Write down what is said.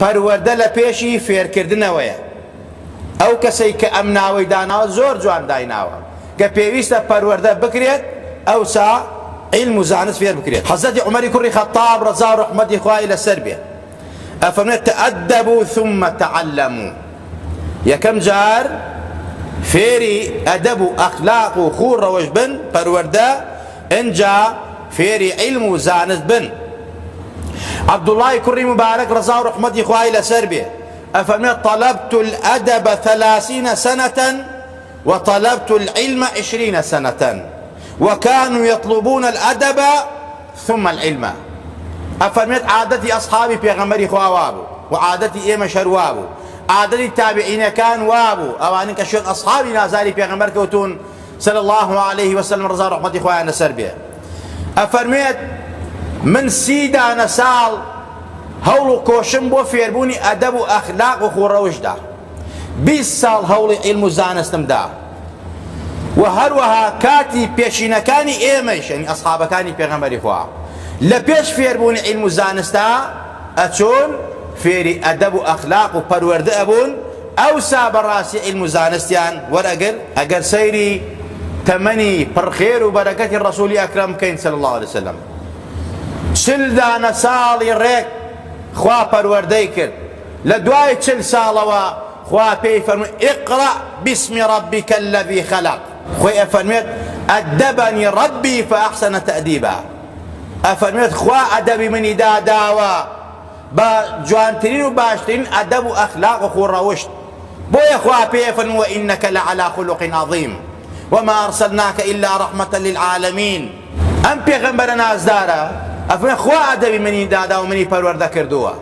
پەروەردە لە پێشی فێرکردنەوەیە. ئەو کەسەی کە ئەم ناوەی داناوە زۆر جوان دایناوە کە پێویستە پەروەردە بکرێت ئەوسا علم و زانست فێر بکرێت. حەزرەتی عومەری کوڕی خەتاب ڕەزا و ڕەحمەتی خوای لەسەر بێ ئەفەرمێت تەئەدەبوا ثم تەعەلەموا، یەکەم جار فێری ئەدەب و ئەخلاق و خوو ڕەوەش بن پەروەردە، ئەنجا فێری علم و زانست بن. عەبدوڵڵای کوڕی مبارەک ڕەزا و ڕەحمەتی خوای لەسەر بێ أفرميت طلبت الأدب 30 سنة وطلبت العلم 20 سنة وكانوا يطلبون الأدب ثم العلم. أفرميت عادتي أصحابي بيغمري خوابو وعادتي إيما شروابو عادتي تابعين كان وابو أوانك شون أصحابي نازالي بيغمر كوتون صلى الله عليه وسلم رضا رحمتي خوانا سربيه. أفرميت من سيدا نسال هەوڵ و کۆشم بۆ فێربوونی ئەدەب و ئەخلاق و خوڕەوشدا، 20 ساڵ هەوڵی عیلم و زانستمدا و هەروەها کاتی پێشینەکانی ئێمەش یعنی ئەسحابەکانی پێغەمبەری خوا لە پێش فێربوونی عیلم و زانستا ئەچۆن فێری ئەدەب و ئەخلاق و پەروەردە ئەبوون، ئەوسا بەڕاستی عیلم و زانستیان وەرئەگەر ئەگەر سەیری تەمەنی پڕخێر و بەرەکەتی ڕەسوولی ئەکرەم بکەین صلی الله عليه وسلم. 40 دانە ساڵی ڕێک خوا پەروەردەی کرد، لە دوای 40 ساڵەوە خوا پێی فەرمووی اقرأ باسم ربك الذي خلق. خۆی ئەفەرمێت ئەدەبەنی ربي فأحسن تأديبا. ئەفەرمێت خوا ئەدەبی منی داداوە بە جوانترین و باشترین ئەدەب و ئەخلاق و خوڕەوشت، بۆیە خوا پێی فەرمووی وإنك لعلى خلق عظيم وما أرسلناك إلا رحمة للعالمين. ئەم پێغەمبەرە نازدارە ئەفەرمێت خوا ئەدەبی منی دادا و منی پەروەردە کردووە.